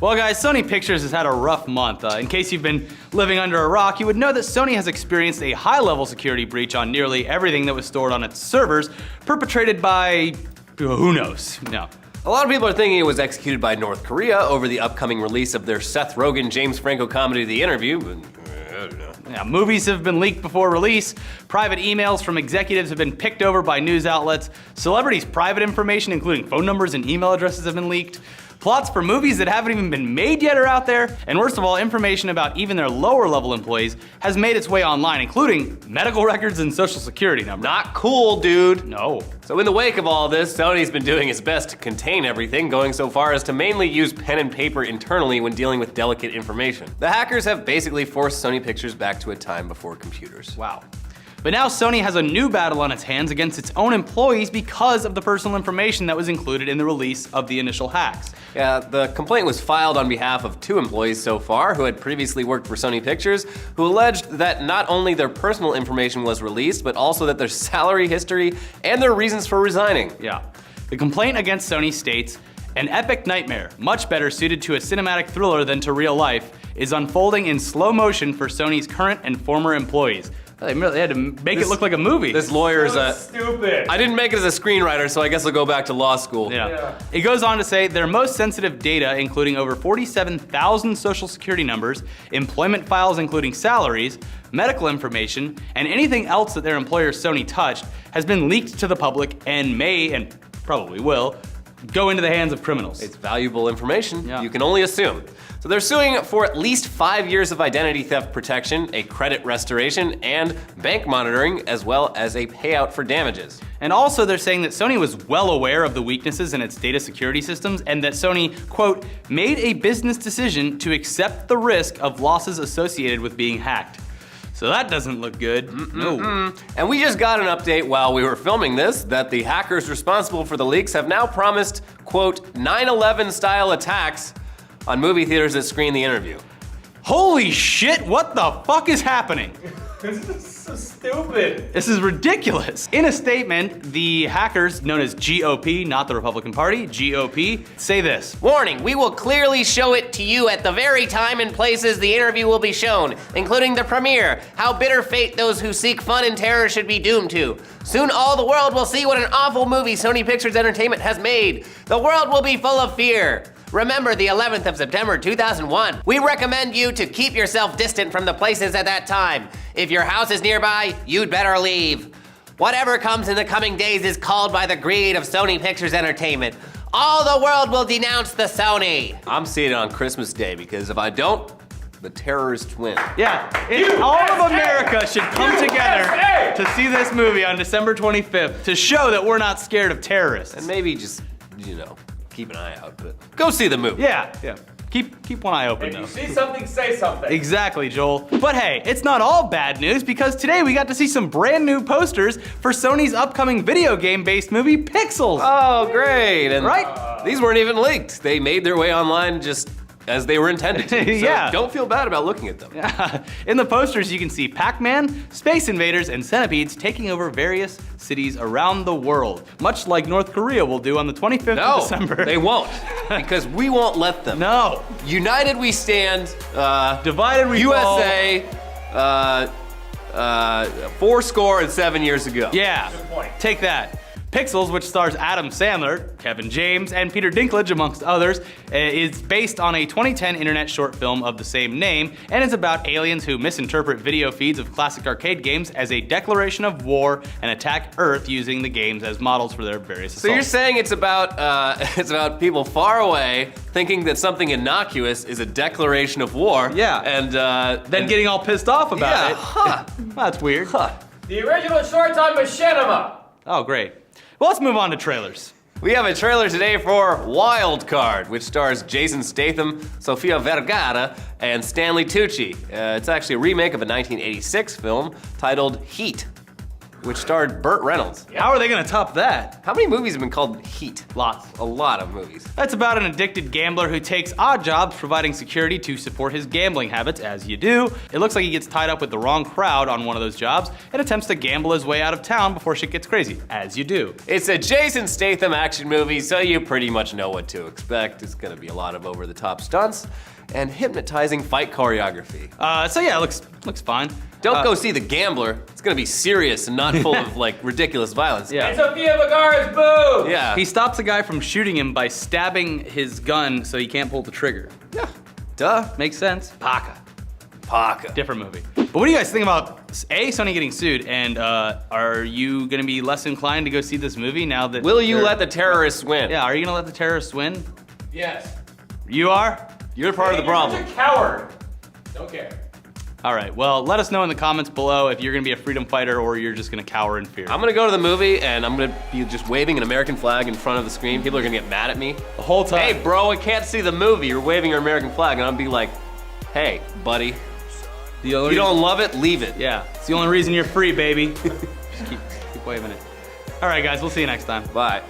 Well guys, Sony Pictures has had a rough month. In case you've been living under a rock, you would know that Sony has experienced a high-level security breach on nearly everything that was stored on its servers, perpetrated by... who knows? No. A lot of people are thinking it was executed by North Korea over the upcoming release of their Seth Rogen, James Franco comedy The Interview, but I don't know. Yeah, movies have been leaked before release, private emails from executives have been picked over by news outlets, celebrities' private information including phone numbers and email addresses have been leaked, plots for movies that haven't even been made yet are out there, and worst of all, information about even their lower level employees has made its way online, including medical records and social security numbers. Not cool, dude. No. So in the wake of all this, Sony's been doing its best to contain everything, going so far as to mainly use pen and paper internally when dealing with delicate information. The hackers have basically forced Sony Pictures back to a time before computers. Wow. But now Sony has a new battle on its hands against its own employees because of the personal information that was included in the release of the initial hacks. Yeah, the complaint was filed on behalf of 2 employees so far who had previously worked for Sony Pictures, who alleged that not only their personal information was released, but also that their salary history and their reasons for resigning. Yeah. The complaint against Sony states, "An epic nightmare, much better suited to a cinematic thriller than to real life, is unfolding in slow motion for Sony's current and former employees." They really had to make it look like a movie. This lawyer's stupid. I didn't make it as a screenwriter, so I guess I'll go back to law school. Yeah. It goes on to say their most sensitive data, including over 47,000 social security numbers, employment files including salaries, medical information, and anything else that their employer Sony touched, has been leaked to the public and may, and probably will, go into the hands of criminals. It's valuable information, Yeah. you can only assume. So they're suing for at least 5 years of identity theft protection, a credit restoration, and bank monitoring, as well as a payout for damages. And also they're saying that Sony was well aware of the weaknesses in its data security systems and that Sony, quote, made a business decision to accept the risk of losses associated with being hacked. So that doesn't look good. No. And we just got an update while we were filming this that the hackers responsible for the leaks have now promised, quote, 9/11 style attacks on movie theaters that screen The Interview. Holy shit, what the fuck is happening? This is so stupid. This is ridiculous. In a statement, the hackers, known as GOP, not the Republican Party, GOP, say this. Warning, we will clearly show it to you at the very time and places the interview will be shown, including the premiere, how bitter fate those who seek fun and terror should be doomed to. Soon all the world will see what an awful movie Sony Pictures Entertainment has made. The world will be full of fear. Remember the 11th of September 2001. We recommend you to keep yourself distant from the places at that time. If your house is nearby, you'd better leave. Whatever comes in the coming days is called by the greed of Sony Pictures Entertainment. All the world will denounce the Sony. I'm seeing it on Christmas Day because if I don't, the terrorists win. Yeah, all of America should come together to see this movie on December 25th to show that we're not scared of terrorists. And maybe just, keep an eye out, but go see the movie. Yeah. Keep one eye open If though. you see something, say something. Exactly, Joel. But hey, it's not all bad news because today we got to see some brand new posters for Sony's upcoming video game-based movie Pixels. Oh, great. And Right? these weren't even leaked. They made their way online just as they were intended to. So Yeah. don't feel bad about looking at them. In the posters, you can see Pac-Man, Space Invaders, and Centipedes taking over various cities around the world, much like North Korea will do on the 25th of December. They won't, because we won't let them. No. United we stand, Divided we USA, 407 years ago. Yeah, Good point. take that. Pixels, which stars Adam Sandler, Kevin James, and Peter Dinklage, amongst others, is based on a 2010 internet short film of the same name, and is about aliens who misinterpret video feeds of classic arcade games as a declaration of war and attack Earth using the games as models for their various assaults. So you're saying it's about people far away thinking that something innocuous is a declaration of war. Yeah. And then getting all pissed off about yeah, it. huh. That's weird. The original shorts on Machinima. Oh, great. Well, let's move on to trailers. We have a trailer today for Wild Card, which stars Jason Statham, Sofia Vergara, and Stanley Tucci. It's actually a remake of a 1986 film titled Heat. which starred Burt Reynolds. How are they gonna top that? How many movies have been called Heat? Lots. A lot of movies. That's about an addicted gambler who takes odd jobs providing security to support his gambling habits, as you do. It looks like he gets tied up with the wrong crowd on one of those jobs and attempts to gamble his way out of town before shit gets crazy, as you do. It's a Jason Statham action movie, so you pretty much know what to expect. It's gonna be a lot of over-the-top stunts and hypnotizing fight choreography. So yeah, it looks fine. Don't go see The Gambler. It's gonna be serious and not full of like ridiculous violence. Yeah. And Sofia Vergara's boobs! Yeah. He stops a guy from shooting him by stabbing his gun so he can't pull the trigger. Yeah. Duh. Makes sense. Paka. Paka. Different movie. But what do you guys think about A, Sony getting sued, and are you gonna be less inclined to go see this movie now that Will you they're- let the terrorists win? Yeah, are you gonna let the terrorists win? Yes. You are? You're part of the You're problem. such a coward. Don't care. All right, well, let us know in the comments below if you're gonna be a freedom fighter or you're just gonna cower in fear. I'm gonna go to the movie and I'm gonna be just waving an American flag in front of the screen. People are gonna get mad at me. The whole time. Hey, bro, I can't see the movie. You're waving your American flag, and I'll be like, hey, buddy, The only you don't love it, leave it. Yeah, it's the only reason you're free, baby. Just keep waving it. All right, guys, we'll see you next time. Bye.